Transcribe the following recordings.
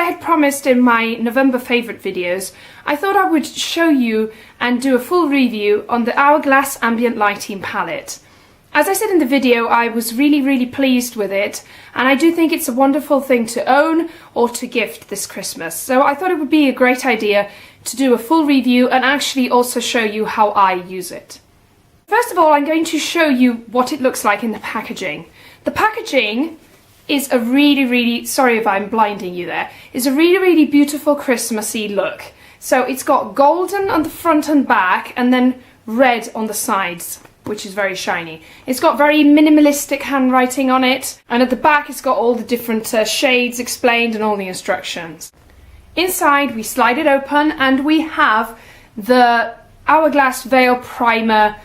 I had promised in my November favourite videos, I thought I would show you and do a full review on the Hourglass Ambient Lighting Palette. As I said in the video, I was really pleased with it, and I do think it's a wonderful thing to own or to gift this Christmas. So I thought it would be a great idea to do a full review and actually also show you how I use it. First of all, I'm going to show you what it looks like in the packaging. The packaging is a really, sorry if I'm blinding you there, is a really beautiful Christmassy look. So it's got golden on the front and back and then red on the sides, which is very shiny. It's got very minimalistic handwriting on it, and at the back it's got all the different shades explained and all the instructions. Inside we slide it open and we have the Hourglass Veil Primer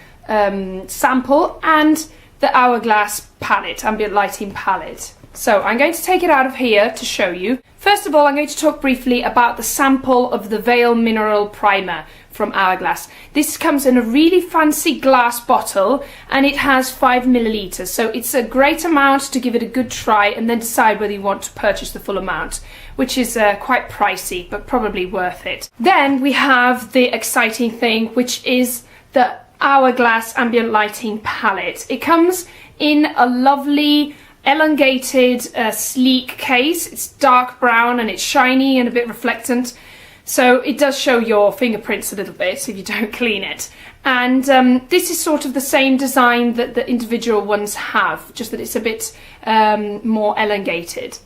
sample and the Hourglass palette, ambient lighting palette. So I'm going to take it out of here to show you. First of all, I'm going to talk briefly about the sample of the Veil Mineral Primer from Hourglass. This comes in a really fancy glass bottle and it has 5 milliliters, so it's a great amount to give it a good try and then decide whether you want to purchase the full amount, which is quite pricey but probably worth it. Then we have the exciting thing, which is the Hourglass Ambient Lighting Palette. It comes in a lovely elongated, sleek case. It's dark brown and it's shiny and a bit reflectant, so it does show your fingerprints a little bit if you don't clean it. And this is sort of the same design that the individual ones have, just that it's a bit more elongated.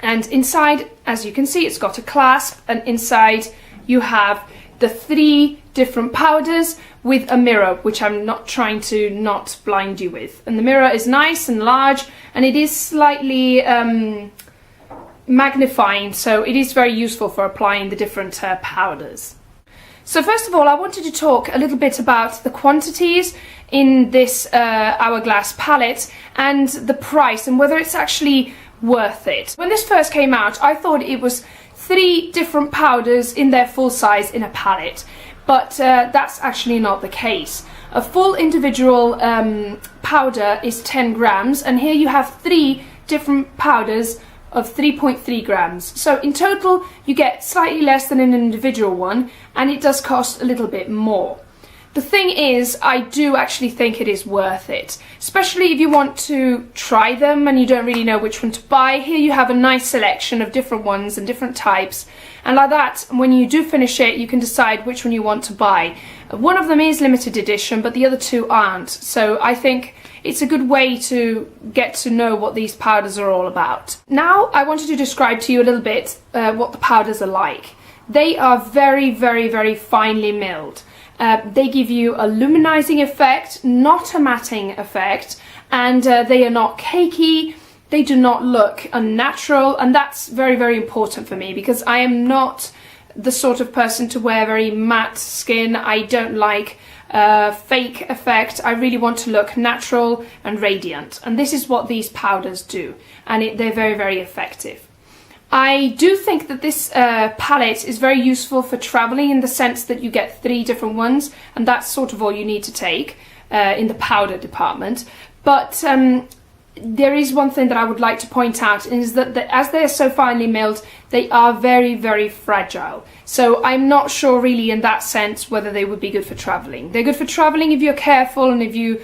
And inside, as you can see, it's got a clasp, and inside you have the 3 different powders with a mirror, which I'm not trying to not blind you with. And the mirror is nice and large, and it is slightly magnifying, so it is very useful for applying the different powders. So first of all, I wanted to talk a little bit about the quantities in this Hourglass palette and the price and whether it's actually worth it. When this first came out, I thought it was 3 different powders in their full size in a palette, but that's actually not the case. A full individual powder is 10 grams, and here you have 3 different powders of 3.3 grams. So in total you get slightly less than an individual one, and it does cost a little bit more. The thing is, I do actually think it is worth it, especially if you want to try them and you don't really know which one to buy. Here you have a nice selection of different ones and different types, and like that, when you do finish it, you can decide which one you want to buy. One of them is limited edition, but the other 2 aren't, so I think it's a good way to get to know what these powders are all about. Now I wanted to describe to you a little bit what the powders are like. They are very finely milled. They give you a luminizing effect, not a matting effect, and they are not cakey. They do not look unnatural, and that's very important for me, because I am not the sort of person to wear very matte skin. I don't like fake effect. I really want to look natural and radiant, and this is what these powders do, and they're very effective. I do think that this palette is very useful for traveling, in the sense that you get 3 different ones, and that's sort of all you need to take in the powder department. But there is one thing that I would like to point out, is that as they are so finely milled, they are very fragile. So I'm not sure really in that sense whether they would be good for traveling. They're good for traveling if you're careful and if you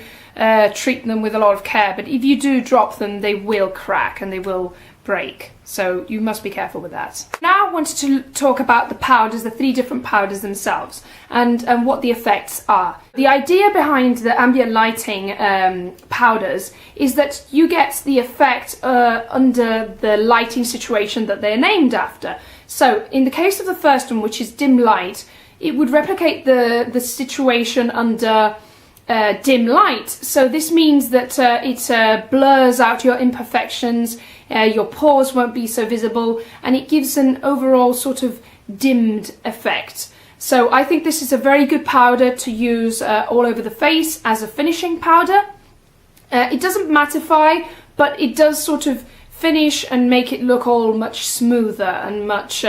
treat them with a lot of care, but if you do drop them, they will crack and they will break, so you must be careful with that. Now I wanted to talk about the powders, the 3 different powders themselves, and what the effects are. The idea behind the ambient lighting powders is that you get the effect under the lighting situation that they're named after. So in the case of the first one, which is dim light, it would replicate the situation under dim light. So this means that it blurs out your imperfections, your pores won't be so visible, and it gives an overall sort of dimmed effect. So I think this is a very good powder to use all over the face as a finishing powder. It doesn't mattify, but it does sort of finish and make it look all much smoother and much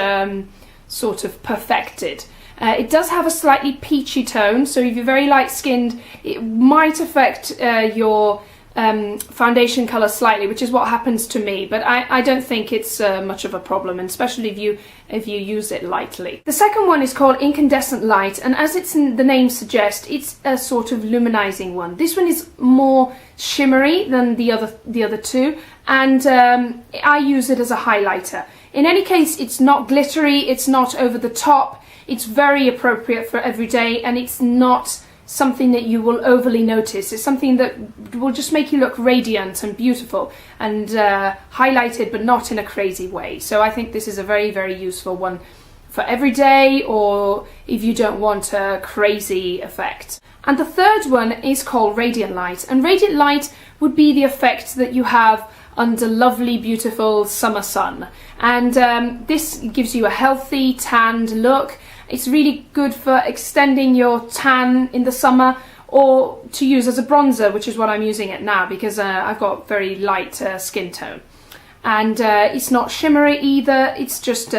sort of perfected. It does have a slightly peachy tone, so if you're very light skinned, it might affect your foundation colour slightly, which is what happens to me, but I don't think it's much of a problem, and especially if you use it lightly. The second one is called Incandescent Light, and as the name suggests, it's a sort of luminizing one. This one is more shimmery than the other two, and I use it as a highlighter. In any case, it's not glittery, it's not over the top, it's very appropriate for every day, and it's not something that you will overly notice. It's something that will just make you look radiant and beautiful and highlighted, but not in a crazy way. So I think this is a very, very useful one for every day, or if you don't want a crazy effect. And the third one is called Radiant Light, and Radiant Light would be the effect that you have under lovely, beautiful summer sun. And this gives you a healthy, tanned look. It's really good for extending your tan in the summer, or to use as a bronzer, which is what I'm using it now, because I've got very light skin tone. And it's not shimmery either, it's just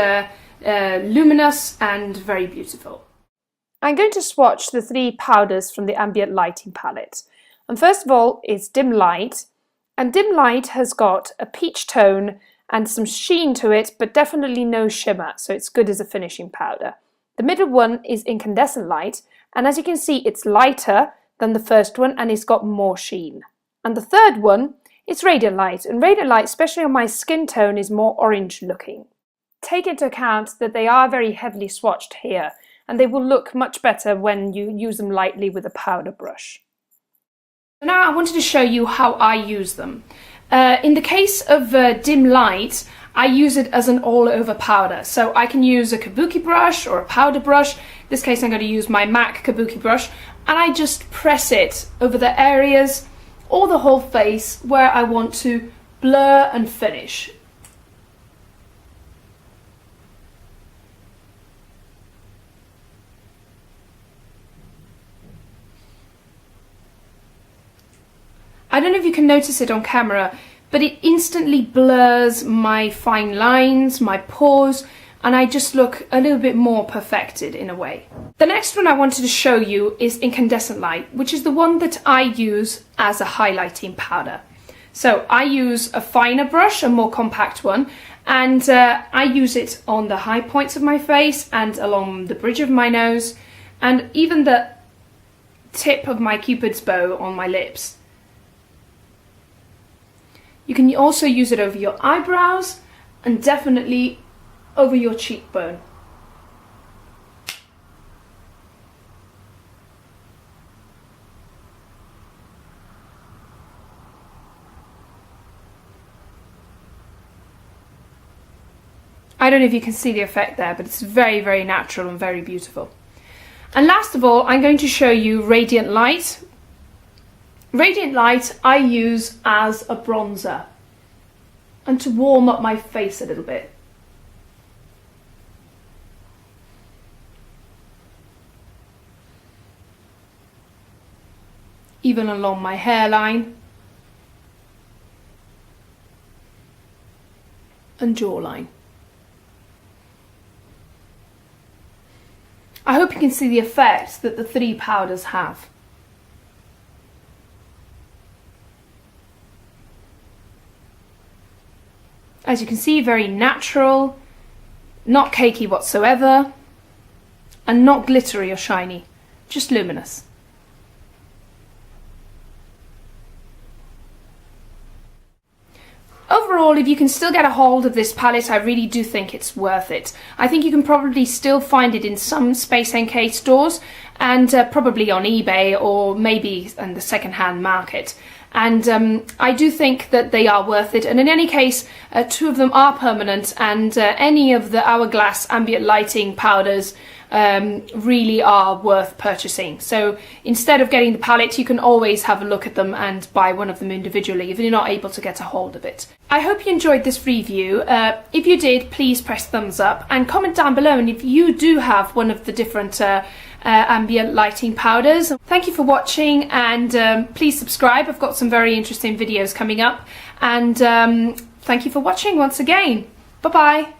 luminous and very beautiful. I'm going to swatch the three powders from the Ambient Lighting Palette. And first of all is Dim Light. And Dim Light has got a peach tone and some sheen to it, but definitely no shimmer, so it's good as a finishing powder. The middle one is Incandescent Light, and as you can see, it's lighter than the first one and it's got more sheen. And the third one is Radiant Light, and Radiant Light, especially on my skin tone, is more orange looking. Take into account that they are very heavily swatched here, and they will look much better when you use them lightly with a powder brush. Now I wanted to show you how I use them. In the case of Dim Light, I use it as an all-over powder, so I can use a kabuki brush or a powder brush. In this case I'm going to use my MAC kabuki brush, and I just press it over the areas or the whole face where I want to blur and finish. I don't know if you can notice it on camera, but it instantly blurs my fine lines, my pores, and I just look a little bit more perfected in a way. The next one I wanted to show you is Incandescent Light, which is the one that I use as a highlighting powder. So I use a finer brush, a more compact one, and I use it on the high points of my face and along the bridge of my nose, and even the tip of my Cupid's bow on my lips. You can also use it over your eyebrows and definitely over your cheekbone. I don't know if you can see the effect there, but it's very, very natural and very beautiful. And last of all, I'm going to show you Radiant Light. Radiant Light I use as a bronzer and to warm up my face a little bit. Even along my hairline and jawline. I hope you can see the effect that the three powders have. As you can see, very natural, not cakey whatsoever, and not glittery or shiny, just luminous. Overall, if you can still get a hold of this palette, I really do think it's worth it. I think you can probably still find it in some Space NK stores, and probably on eBay or maybe in the second-hand market. And I do think that they are worth it, and in any case, two of them are permanent, and any of the Hourglass Ambient Lighting powders really are worth purchasing. So instead of getting the palette, you can always have a look at them and buy one of them individually if you're not able to get a hold of it. I hope you enjoyed this review. If you did, please press thumbs up and comment down below, and if you do have one of the different ambient lighting powders. Thank you for watching, and please subscribe. I've got some very interesting videos coming up, and thank you for watching once again. Bye bye.